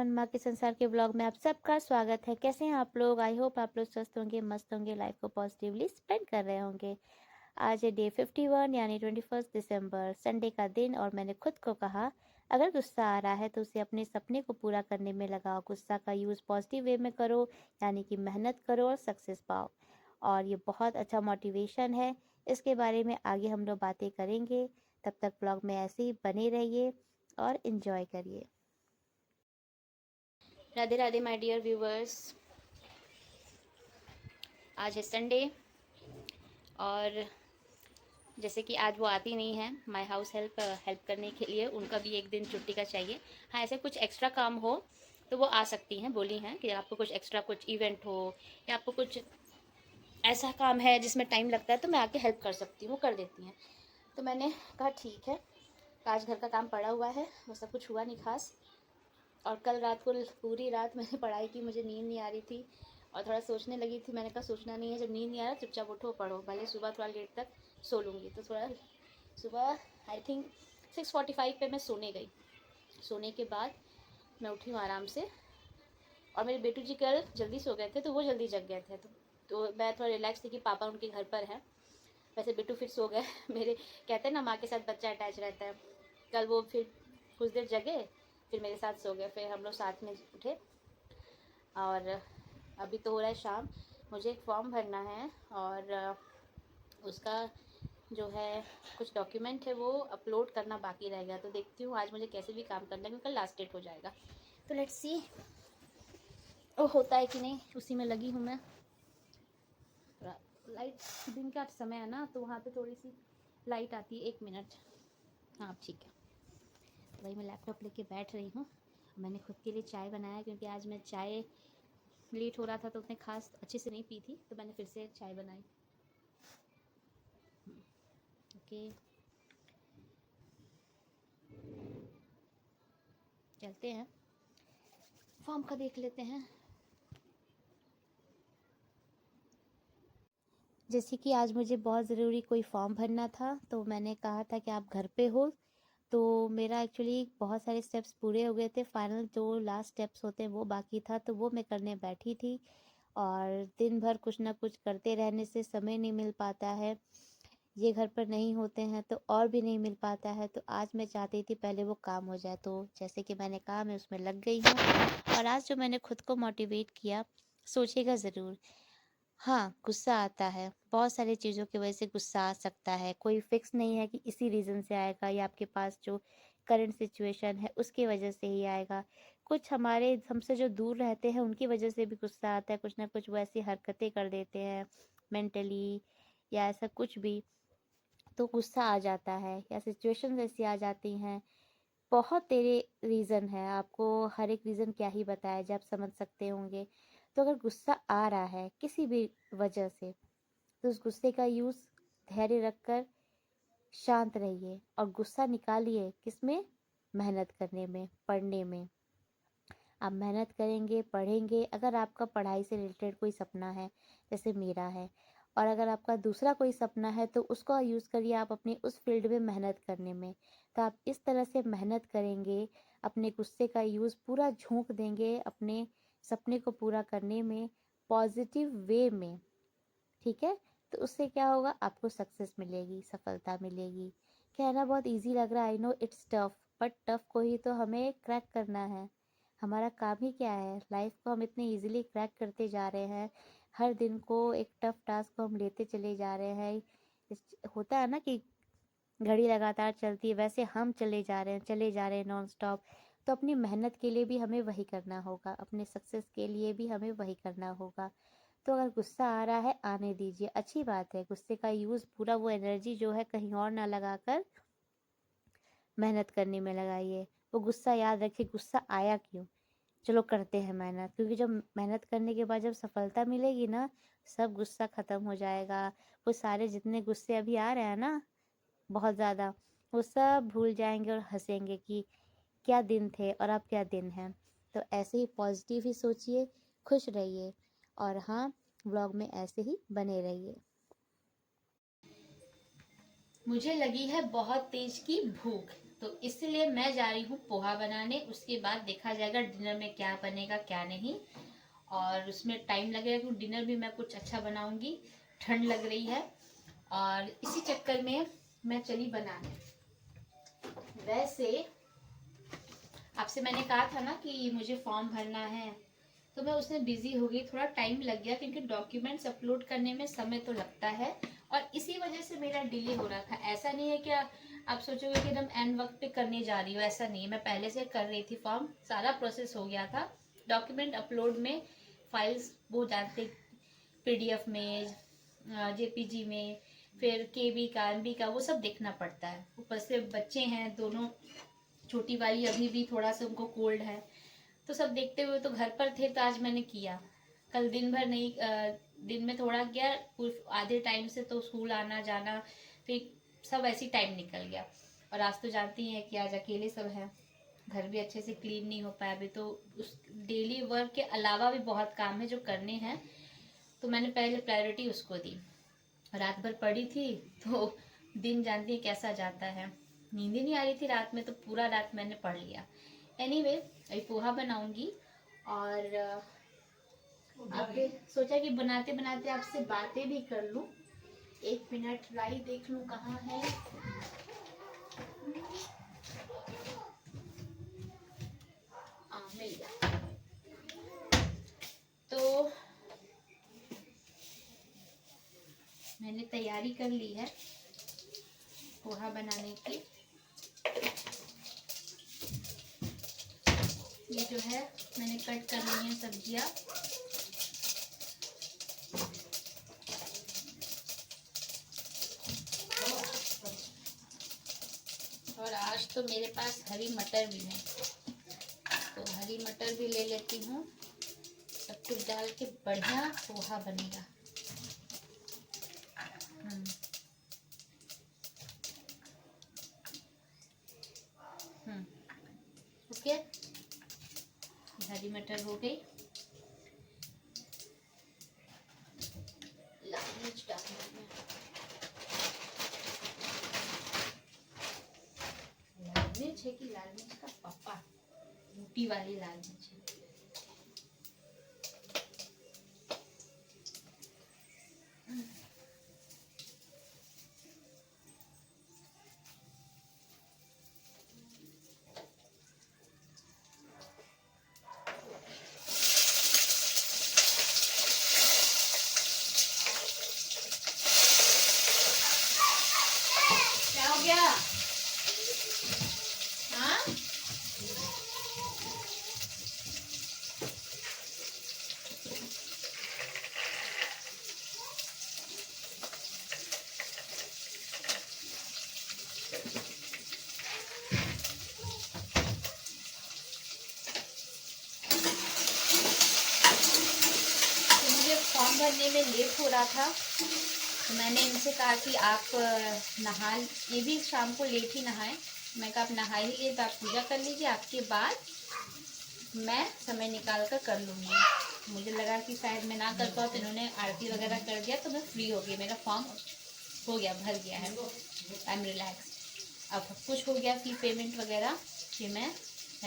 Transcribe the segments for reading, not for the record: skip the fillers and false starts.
Everyone, माँ के संसार के ब्लॉग में आप सबका स्वागत है। कैसे हैं आप लोग? आई होप आप लोग स्वस्थ होंगे, मस्त होंगे, लाइफ को पॉजिटिवली स्पेंड कर रहे होंगे। आज है डे 51 यानी 21 दिसंबर, संडे का दिन। और मैंने खुद को कहा, अगर गुस्सा आ रहा है तो उसे अपने सपने को पूरा करने में लगाओ। गुस्सा का यूज़ पॉजिटिव वे में करो, यानी कि मेहनत करो और सक्सेस पाओ। और ये बहुत अच्छा मोटिवेशन है। इसके बारे में आगे हम लोग बातें करेंगे। तब तक ब्लॉग में ऐसे ही बने रहिए और इन्जॉय करिए। Radhe Radhe my dear viewers. आज है संडे और जैसे कि आज वो आती नहीं है माय हाउस हेल्प करने के लिए, उनका भी एक दिन छुट्टी का चाहिए। हाँ, ऐसे कुछ एक्स्ट्रा काम हो तो वो आ सकती हैं, बोली हैं कि आपको कुछ एक्स्ट्रा कुछ इवेंट हो या आपको कुछ ऐसा काम है जिसमें टाइम लगता है तो मैं आके हेल्प कर सकती हूँ, वो कर देती हैं। तो मैंने कहा ठीक है। आज घर का काम पड़ा हुआ है, वो सब कुछ हुआ नहीं खास। और कल रात को पूरी रात मैंने पढ़ाई की, मुझे नींद नहीं आ रही थी और थोड़ा सोचने लगी थी। मैंने कहा सोचना नहीं है, जब नींद नहीं आ रहा चुपचाप उठो पढ़ो, भले सुबह थोड़ा लेट तक सो लूँगी। तो थोड़ा सुबह आई थिंक 6:45 पे मैं सोने गई। सोने के बाद मैं उठी हूँ आराम से, और मेरे बेटू जी कल जल्दी सो गए थे तो वो जल्दी जग गए थे। तो मैं थोड़ा रिलैक्स थी कि पापा उनके घर पर हैं। वैसे बेटू फिर सो गए मेरे, कहते हैं ना माँ के साथ बच्चा अटैच रहता है। कल वो फिर कुछ देर जगे, फिर मेरे साथ सो गए, फिर हम लोग साथ में उठे। और अभी तो हो रहा है शाम। मुझे एक फॉर्म भरना है और उसका जो है कुछ डॉक्यूमेंट है वो अपलोड करना बाकी रह गया। तो देखती हूँ आज मुझे कैसे भी काम करना है क्योंकि कल लास्ट डेट हो जाएगा। तो लेट्स सी वो होता है कि नहीं, उसी में लगी हूँ मैं। लाइट दिन का समय है ना, तो वहाँ पे थोड़ी सी लाइट आती है। 1 मिनट। हाँ ठीक है। वही मैं लैपटॉप लेके बैठ रही हूँ। मैंने खुद के लिए चाय बनाया क्योंकि आज मैं चाय लेट हो रहा था तो उतने खास अच्छे से नहीं पी थी, तो मैंने फिर से चाय बनाई। ओके, चलते हैं, फॉर्म का देख लेते हैं। जैसे कि आज मुझे बहुत ज़रूरी कोई फॉर्म भरना था, तो मैंने कहा था कि आप घर पे हो। तो मेरा एक्चुअली बहुत सारे स्टेप्स पूरे हो गए थे, फाइनल जो लास्ट स्टेप्स होते हैं वो बाकी था, तो वो मैं करने बैठी थी। और दिन भर कुछ ना कुछ करते रहने से समय नहीं मिल पाता है। ये घर पर नहीं होते हैं तो और भी नहीं मिल पाता है। तो आज मैं चाहती थी पहले वो काम हो जाए, तो जैसे कि मैंने कहा मैं उसमें लग गई हूँ। और आज जो मैंने खुद को मोटिवेट किया, सोचिएगा ज़रूर। हाँ, गुस्सा आता है, बहुत सारी चीज़ों की वजह से गुस्सा आ सकता है। कोई फिक्स नहीं है कि इसी रीज़न से आएगा या आपके पास जो करंट सिचुएशन है उसकी वजह से ही आएगा। कुछ हमारे हमसे जो दूर रहते हैं उनकी वजह से भी गुस्सा आता है, कुछ ना कुछ वो ऐसी हरकतें कर देते हैं मेंटली या ऐसा कुछ भी, तो गुस्सा आ जाता है या सिचुएशंस ऐसी आ जाती हैं। बहुत तेरे रीज़न है, आपको हर एक रीज़न क्या ही बताया जाए, आप समझ सकते होंगे। तो अगर गुस्सा आ रहा है किसी भी वजह से, तो उस गुस्से का यूज़ धैर्य रखकर शांत रहिए और गुस्सा निकालिए किसमें? मेहनत करने में, पढ़ने में। आप मेहनत करेंगे, पढ़ेंगे। अगर आपका पढ़ाई से रिलेटेड कोई सपना है, जैसे मेरा है, और अगर आपका दूसरा कोई सपना है तो उसका यूज़ करिए आप अपनी उस फील्ड में मेहनत करने में। तो आप इस तरह से मेहनत करेंगे, अपने गुस्से का यूज़ पूरा झोंक देंगे अपने सपने को पूरा करने में, पॉजिटिव वे में। ठीक है? तो उससे क्या होगा, आपको सक्सेस मिलेगी, सफलता मिलेगी। कहना बहुत ईज़ी लग रहा है, I know it's tough, but tough को ही तो हमें क्रैक करना है। हमारा काम ही क्या है? लाइफ को हम इतने ईज़िली क्रैक करते जा रहे हैं। हर दिन को एक टफ टास्क को हम लेते चले जा रहे हैं। होता है ना कि घड़ी लगातार चलती है, वैसे हम चले जा रहे हैं नॉन स्टॉप। तो अपनी मेहनत के लिए भी हमें वही करना होगा, अपने सक्सेस के लिए भी हमें वही करना होगा। तो अगर गुस्सा आ रहा है, आने दीजिए, अच्छी बात है। गुस्से का यूज़ पूरा वो एनर्जी जो है कहीं और ना लगाकर मेहनत करने में लगाइए। वो गुस्सा याद रखिए, गुस्सा आया क्यों? चलो करते हैं मेहनत, क्योंकि जब मेहनत करने के बाद जब सफलता मिलेगी ना, सब गुस्सा ख़त्म हो जाएगा। वो सारे जितने गुस्से अभी आ रहे हैं ना बहुत ज़्यादा, वो सब भूल जाएंगे और हंसेंगे कि क्या दिन थे और अब क्या दिन है। तो ऐसे ही पॉजिटिव ही सोचिए, खुश रहिए और हाँ, व्लॉग में ऐसे ही बने रहिए। मुझे लगी है बहुत तेज की भूख, तो इसलिए मैं जा रही हूँ पोहा बनाने, उसके बाद देखा जाएगा डिनर में क्या बनेगा क्या नहीं। और उसमें टाइम लगेगा क्योंकि डिनर भी मैं कुछ अच्छा बनाऊंगी, ठंड लग रही है। और इसी चक्कर में मैं चली बनाने। वैसे आपसे मैंने कहा था ना कि मुझे फॉर्म भरना है, तो मैं उसमें बिजी हो गई, थोड़ा टाइम लग गया क्योंकि डॉक्यूमेंट्स अपलोड करने में समय तो लगता है और इसी वजह से मेरा डिले हो रहा था। ऐसा नहीं है कि आप सोचोगे कि एकदम एंड वक्त पे करने जा रही हो, ऐसा नहीं है। मैं पहले से कर रही थी, फॉर्म सारा प्रोसेस हो गया था। डॉक्यूमेंट अपलोड में फाइल्स वो जाते PDF में, JPG में, फिर KB का, MB का, वो सब देखना पड़ता है। ऊपर से बच्चे हैं दोनों, छोटी वाली अभी भी थोड़ा सा उनको कोल्ड है, तो सब देखते हुए तो घर पर थे, तो आज मैंने किया। कल दिन भर नहीं, दिन में थोड़ा किया, आधे टाइम से तो स्कूल आना जाना, फिर सब ऐसी टाइम निकल गया। और आज तो जानती हैं कि आज अकेले सब है, घर भी अच्छे से क्लीन नहीं हो पाया अभी, तो उस डेली वर्क के अलावा भी बहुत काम है जो करने हैं, तो मैंने पहले प्रायोरिटी उसको दी। रात भर पड़ी थी तो दिन जानती है कैसा जाता है, नींद ही नहीं आ रही थी रात में, तो पूरा रात मैंने पढ़ लिया। एनीवे, अभी पोहा बनाऊंगी और आपके सोचा कि बनाते बनाते आपसे बातें भी कर लूं। 1 मिनट राई देख लूं कहाँ है। मिल गया। तो मैंने तैयारी कर ली है पोहा बनाने की। ये जो है मैंने कट कर ली है सब्जियां। और आज तो मेरे पास हरी मटर भी है, तो हरी मटर भी ले लेती हूँ। सब कुछ डाल के बढ़िया पोहा बनेगा। ओके, हरी मटर हो गई। लाल मिर्च डालना है, लाल मिर्च है कि लाल मिर्च का पप्पा, मोटी वाली लाल मिर्च है। क्या हो गया? हाँ, फॉर्म भरने में लेट हो रहा था, तो मैंने इनसे कहा कि आप नहा, ये भी शाम को लेट ही नहाए। मैं कहा आप नहा ही लिए तो आप पूजा कर लीजिए, आपके बाद मैं समय निकाल कर लूँगी। मुझे लगा कि शायद मैं ना कर पाऊँ, तो इन्होंने आरती वगैरह कर दिया तो मैं फ्री हो गई, मेरा फॉर्म हो गया, भर गया है, आई एम रिलैक्स। अब सब कुछ हो गया, फी पेमेंट वगैरह, कि मैं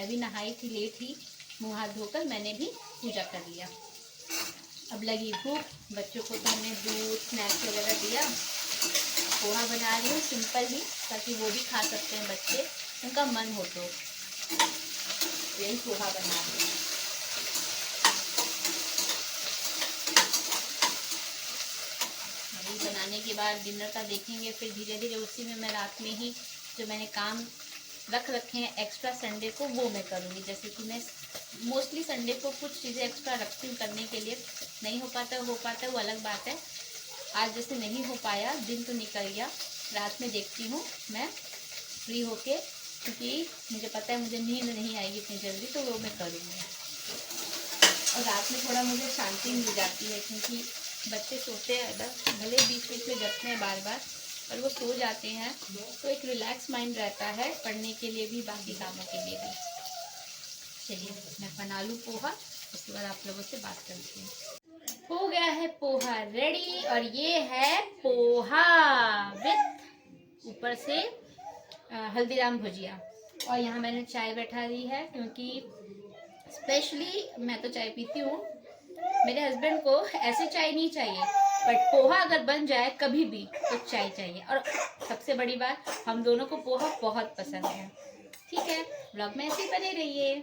भी नहाई थी लेट ही, मुँह हाथ धोकर मैंने भी पूजा कर लिया। अब लगी भूख, बच्चों को तो हमने दूध स्नैक्स वगैरह दिया। पोहा बना रही हूँ सिंपल ही, ताकि वो भी खा सकते हैं बच्चे, उनका मन हो तो। यही पोहा बना रही हूँ। अभी बनाने के बाद डिनर का देखेंगे, फिर धीरे धीरे उसी में मैं रात में ही जो मैंने काम रख रखे हैं एक्स्ट्रा संडे को, वो मैं करूँगी। जैसे कि मैं मोस्टली संडे को कुछ चीज़ें एक्स्ट्रा रखती हूँ करने के लिए, नहीं हो पाता वो अलग बात है। आज जैसे नहीं हो पाया, दिन तो निकल गया, रात में देखती हूँ मैं फ्री होके, क्योंकि मुझे पता है मुझे नींद नहीं आएगी इतनी जल्दी, तो वो मैं करूँगी। और रात में थोड़ा मुझे शांति मिल जाती है, क्योंकि बच्चे सोते हैं, भले बीच बीच में जगते हैं बार बार, पर वो सो जाते हैं, तो एक रिलैक्स माइंड रहता है पढ़ने के लिए भी, बाकी कामों के लिए भी। चलिए मैं बना लूँ पोहा, उसके बाद आप लोगों से बात करती हूँ। हो गया है पोहा रेडी, और ये है पोहा विथ ऊपर से हल्दीराम भुजिया। और यहाँ मैंने चाय बैठा दी है, क्योंकि स्पेशली मैं तो चाय पीती हूँ, मेरे हस्बैंड को ऐसे चाय नहीं चाहिए, बट पोहा अगर बन जाए कभी भी तो चाय चाहिए। और सबसे बड़ी बात, हम दोनों को पोहा बहुत पसंद है। ठीक है, ब्लॉग में ऐसे ही बने रहिए।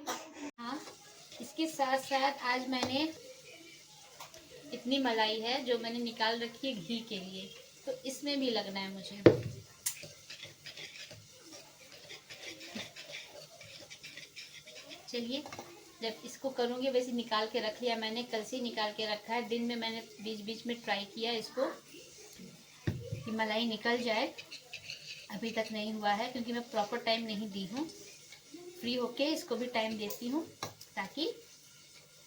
हाँ, इसके साथ साथ आज मैंने इतनी मलाई है जो मैंने निकाल रखी है घी के लिए, तो इसमें भी लगना है मुझे। चलिए, जब इसको करूँगी, वैसे निकाल के रख लिया मैंने, कल से निकाल के रखा है। दिन में मैंने बीच बीच में ट्राई किया इसको कि मलाई निकल जाए, अभी तक नहीं हुआ है, क्योंकि मैं प्रॉपर टाइम नहीं दी हूँ। फ्री होके इसको भी टाइम देती हूँ, ताकि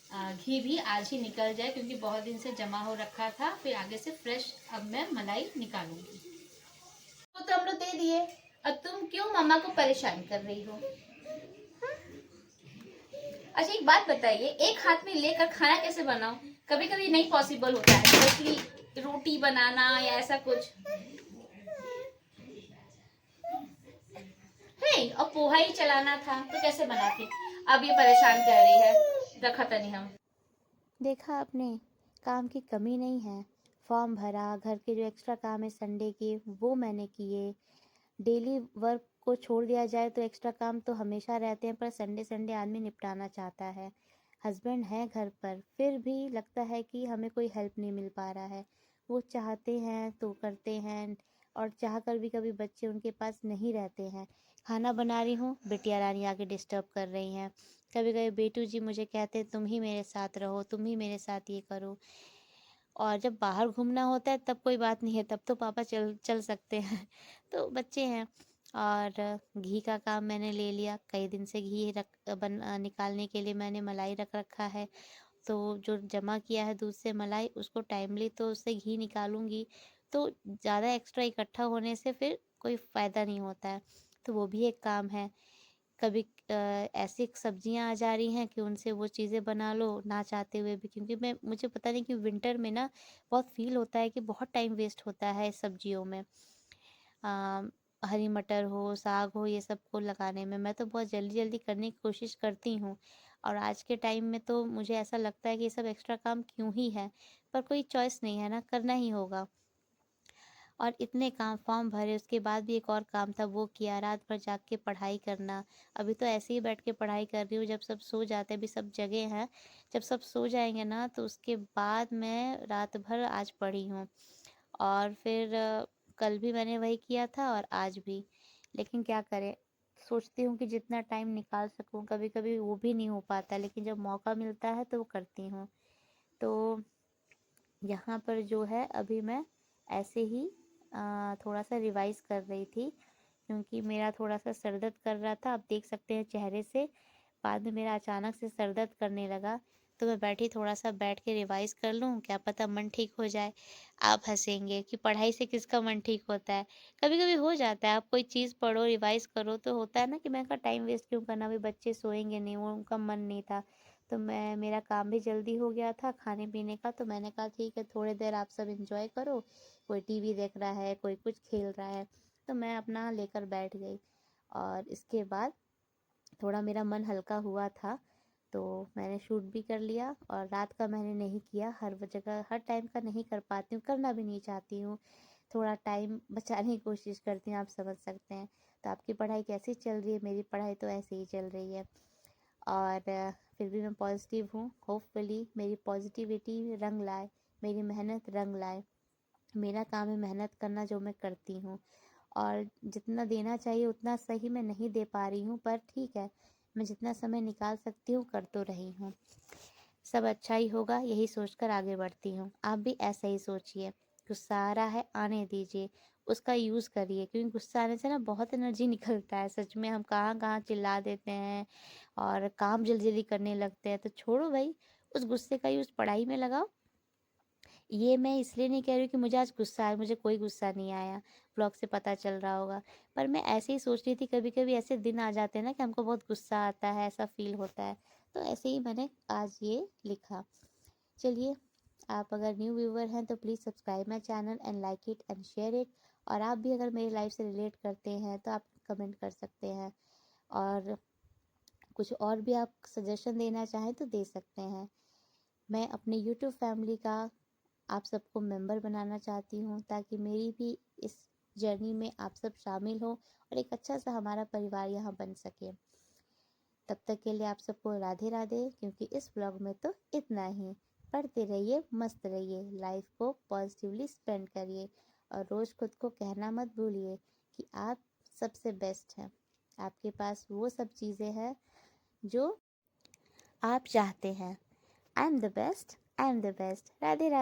घी भी आज ही निकल जाए, क्योंकि बहुत दिन से जमा हो रखा था। फिर आगे से फ्रेश अब मैं मलाई निकालूंगी। तो हम लोग दे दिए, अब तुम क्यों मामा को परेशान कर रही हो? अच्छा, एक बात बताइए, एक हाथ में लेकर खाना कैसे बनाओ? कभी कभी नहीं पॉसिबल होता है, स्पेशली रोटी बनाना या ऐसा कुछ है, और पोहा ही चलाना था तो कैसे बनाती? अब ये परेशान कर रही है, रखा था नहीं हम। देखा आपने, काम की कमी नहीं है। फॉर्म भरा, घर के जो एक्स्ट्रा काम है संडे के वो मैंने किए। डेली वर्क को छोड़ दिया जाए तो एक्स्ट्रा काम तो हमेशा रहते हैं, पर संडे संडे आदमी निपटाना चाहता है। हस्बैंड है घर पर, फिर भी लगता है कि हमें कोई हेल्प नहीं मिल पा रहा है। वो चाहते हैं तो करते हैं, और चाह कर भी कभी बच्चे उनके पास नहीं रहते हैं। खाना बना रही हूँ, बिटिया रानी आके डिस्टर्ब कर रही हैं। कभी कभी बेटू जी मुझे कहते हैं तुम ही मेरे साथ रहो, तुम ही मेरे साथ ये करो। और जब बाहर घूमना होता है तब कोई बात नहीं है, तब तो पापा चल चल सकते हैं। तो बच्चे हैं। और घी का काम मैंने ले लिया, कई दिन से घी निकालने के लिए मैंने मलाई रख रखा है। तो जो जमा किया है दूध से मलाई, उसको टाइमली तो उससे घी निकालूंगी। तो ज़्यादा एक्स्ट्रा इकट्ठा होने से फिर कोई फ़ायदा नहीं होता है, तो वो भी एक काम है। कभी ऐसी सब्जियां आ जा रही हैं कि उनसे वो चीज़ें बना लो ना चाहते हुए भी, क्योंकि मैं मुझे पता नहीं कि विंटर में ना बहुत फील होता है कि बहुत टाइम वेस्ट होता है सब्जियों में। आ, हरी मटर हो, साग हो, ये सब को लगाने में मैं तो बहुत जल्दी जल्दी करने की कोशिश करती हूँ। और आज के टाइम में तो मुझे ऐसा लगता है कि ये सब एक्स्ट्रा काम क्यों ही है, पर कोई चॉइस नहीं है ना, करना ही होगा। और इतने काम, फॉर्म भरे, उसके बाद भी एक और काम था वो किया, रात भर जाग के पढ़ाई करना। अभी तो ऐसे ही बैठ के पढ़ाई कर रही हूँ, जब सब सो जाते हैं, अभी सब जगह हैं, जब सब सो जाएंगे ना तो उसके बाद मैं रात भर आज पढ़ी हूँ। और फिर कल भी मैंने वही किया था और आज भी। लेकिन क्या करें, सोचती हूँ कि जितना टाइम निकाल सकूँ, कभी कभी वो भी नहीं हो पाता, लेकिन जब मौका मिलता है तो वो करती हूँ। तो यहाँ पर जो है अभी मैं ऐसे ही थोड़ा सा रिवाइज कर रही थी, क्योंकि मेरा थोड़ा सा सर दर्द कर रहा था, आप देख सकते हैं चेहरे से। बाद में मेरा अचानक से सर दर्द करने लगा, तो मैं बैठी थोड़ा सा बैठ के रिवाइज कर लूँ, क्या पता मन ठीक हो जाए। आप हंसेंगे कि पढ़ाई से किसका मन ठीक होता है? कभी कभी हो जाता है, आप कोई चीज़ पढ़ो रिवाइज करो तो होता है ना कि मैं का टाइम वेस्ट क्यों करना, अभी बच्चे सोएंगे नहीं, वो उनका मन नहीं था। तो मेरा काम भी जल्दी हो गया था खाने पीने का, तो मैंने कहा ठीक है थोड़ी देर आप सब एंजॉय करो, कोई टीवी देख रहा है, कोई कुछ खेल रहा है, तो मैं अपना लेकर बैठ गई। और इसके बाद थोड़ा मेरा मन हल्का हुआ था, तो मैंने शूट भी कर लिया। और रात का मैंने नहीं किया, हर जगह हर टाइम का नहीं कर पाती हूँ, करना भी नहीं चाहती हूँ, थोड़ा टाइम बचाने की कोशिश करती हूँ, आप समझ सकते हैं। तो आपकी पढ़ाई कैसी चल रही है? मेरी पढ़ाई तो ऐसे ही चल रही है। और फिर भी मैं पॉजिटिव हूँ, होपफुली मेरी पॉजिटिविटी रंग लाए, मेरी मेहनत रंग लाए। मेरा काम है मेहनत करना, जो मैं करती हूँ। और जितना देना चाहिए उतना सही मैं नहीं दे पा रही हूँ, पर ठीक है, मैं जितना समय निकाल सकती हूँ कर तो रही हूँ। सब अच्छा ही होगा, यही सोचकर आगे बढ़ती हूँ। आप भी ऐसा ही सोचिए, गुस्सा आ रहा है आने दीजिए, उसका यूज़ करिए, क्योंकि गुस्सा आने से ना बहुत एनर्जी निकलता है, सच में हम कहाँ कहाँ चिल्ला देते हैं और काम जल्दी जल्दी करने लगते हैं। तो छोड़ो भाई, उस गुस्से का यूज़ पढ़ाई में लगाओ। ये मैं इसलिए नहीं कह रही हूँ कि मुझे आज गुस्सा आया, मुझे कोई गुस्सा नहीं आया, ब्लॉग से पता चल रहा होगा। पर मैं ऐसे ही सोच रही थी, कभी कभी ऐसे दिन आ जाते हैं ना कि हमको बहुत गुस्सा आता है, ऐसा फील होता है, तो ऐसे ही मैंने आज ये लिखा। चलिए, आप अगर न्यू व्यूवर हैं तो please subscribe my channel and like it and share it. और आप भी अगर मेरी लाइफ से रिलेट करते हैं तो आप कमेंट कर सकते हैं, और कुछ और भी आप सजेशन देना चाहें तो दे सकते हैं। मैं अपने यूट्यूब फैमिली का आप सबको मेंबर बनाना चाहती हूँ, ताकि मेरी भी इस जर्नी में आप सब शामिल हो और एक अच्छा सा हमारा परिवार यहाँ बन सके। तब तक के लिए आप सबको राधे राधे, क्योंकि इस ब्लॉग में तो इतना ही। पढ़ते रहिए, मस्त रहिए, लाइफ को पॉजिटिवली स्पेंड करिए, और रोज़ खुद को कहना मत भूलिए कि आप सबसे बेस्ट हैं। आपके पास वो सब चीज़ें हैं जो आप चाहते हैं। I am the best, I am the best. Radhe Radhe.